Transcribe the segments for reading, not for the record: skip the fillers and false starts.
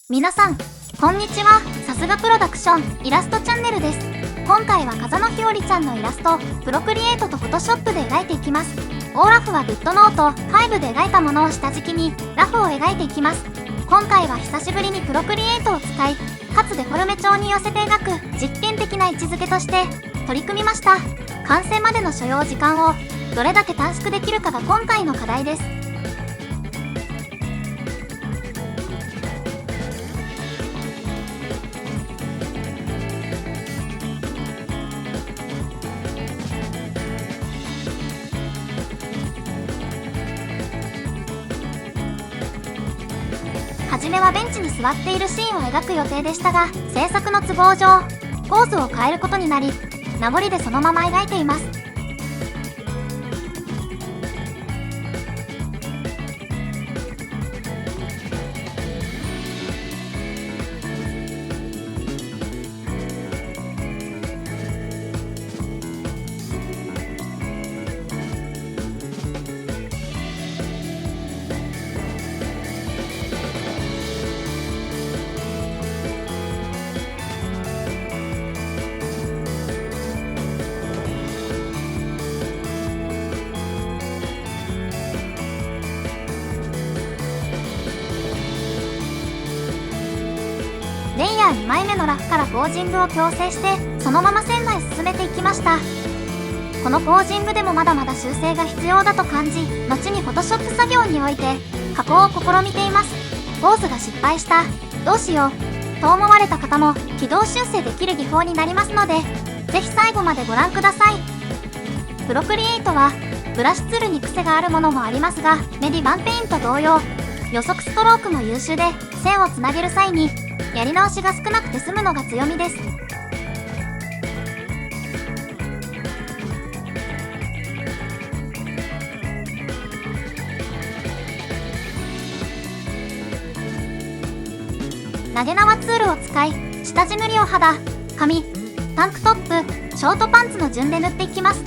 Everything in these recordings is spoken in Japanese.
皆さん、こんにちは。さすがプロダクションイラストチャンネルです。今回は風野ひよりちゃんのイラスト、プロクリエイトとフォトショップで描いていきます。オーラフはグッドノート5で描いたものを下敷きにラフを描いていきます。今回は久しぶりにプロクリエイトを使い、かつデフォルメ調に寄せて描く実験的な位置づけとして取り組みました。完成までの所要時間をどれだけ短縮できるかが今回の課題です。はじめはベンチに座っているシーンを描く予定でしたが、制作の都合上ポーズを変えることになり、名残でそのまま描いています。レイヤー2枚目のラフからポージングを矯正して、そのまま線内進めていきました。このポージングでもまだまだ修正が必要だと感じ、後にフォトショップ作業において加工を試みています。ポーズが失敗した、どうしようと思われた方も軌道修正できる技法になりますので、ぜひ最後までご覧ください。プロクリエイトはブラシツールに癖があるものもありますが、メディバンペインと同様予測ストロークも優秀で、線をつなげる際にやり直しが少なくて済むのが強みです。投げ縄ツールを使い、下地塗りを肌、髪、タンクトップ、ショートパンツの順で塗っていきます。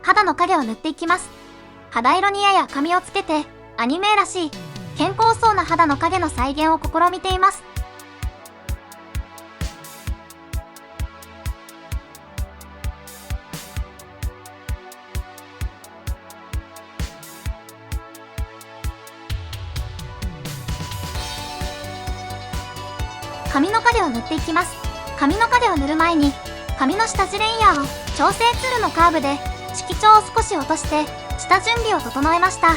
肌の影を塗っていきます。肌色にやや髪をつけて、アニメらしい健康そうな肌の影の再現を試みています。髪の影を塗っていきます。髪の影を塗る前に、髪の下地レイヤーを調整ツールのカーブで色調を少し落として下準備を整えました。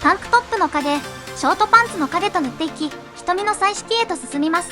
タンクトップの影、ショートパンツの影と塗っていき、瞳の彩色へと進みます。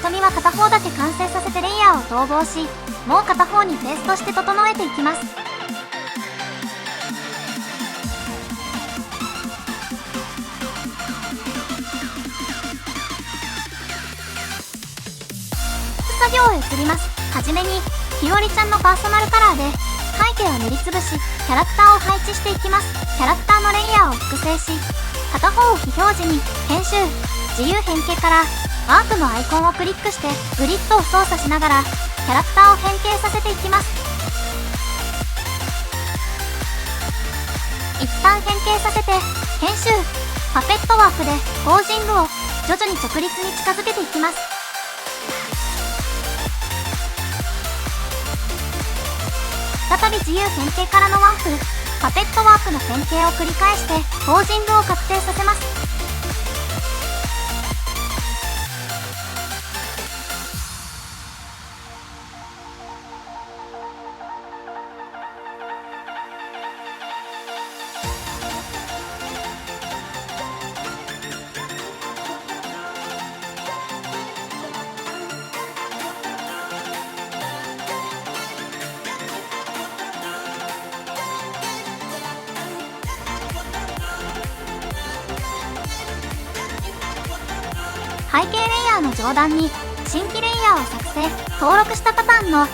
瞳は片方だけ完成させてレイヤーを統合し、もう片方にペーストして整えていきます。作業へ移ります。はじめに、ひよりちゃんのパーソナルカラーで、背景を塗りつぶし、キャラクターを配置していきます。キャラクターのレイヤーを複製し、片方を非表示に、編集、自由変形から、ワープのアイコンをクリックして、グリッドを操作しながら、キャラクターを変形させていきます。一旦変形させて、編集、パペットワークでポージングを徐々に直立に近づけていきます。再び自由変形からのワープ、パペットワークの変形を繰り返してポージングを確定させます。背景レイヤーの上段に新規レイヤーを作成、登録したパターンの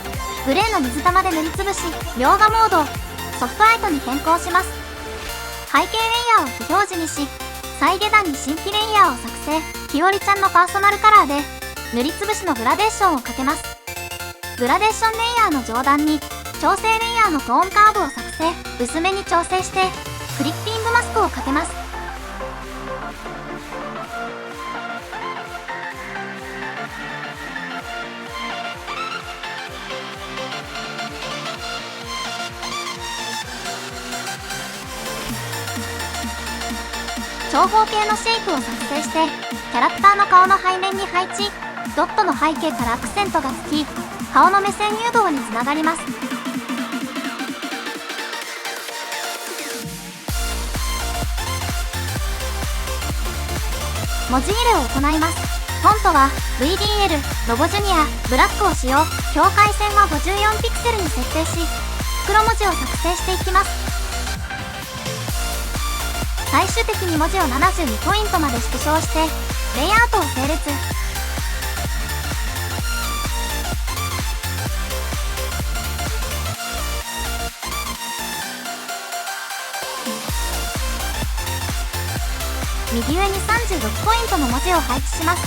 グレーの水玉で塗りつぶし、描画モード、ソフトライトに変更します。背景レイヤーを非表示にし、再下段に新規レイヤーを作成、ひよりちゃんのパーソナルカラーで塗りつぶしのグラデーションをかけます。グラデーションレイヤーの上段に調整レイヤーのトーンカーブを作成、薄めに調整してクリッピングマスクをかけます。長方形のシェイプを作成して、キャラクターの顔の背面に配置、ドットの背景からアクセントがつき、顔の目線誘導につながります。文字入れを行います。フォントは VDL、ロボジュニア、ブラックを使用、境界線は54ピクセルに設定し、袋文字を作成していきます。最終的に文字を72ポイントまで縮小して、レイアウトを整列。右上に36ポイントの文字を配置します。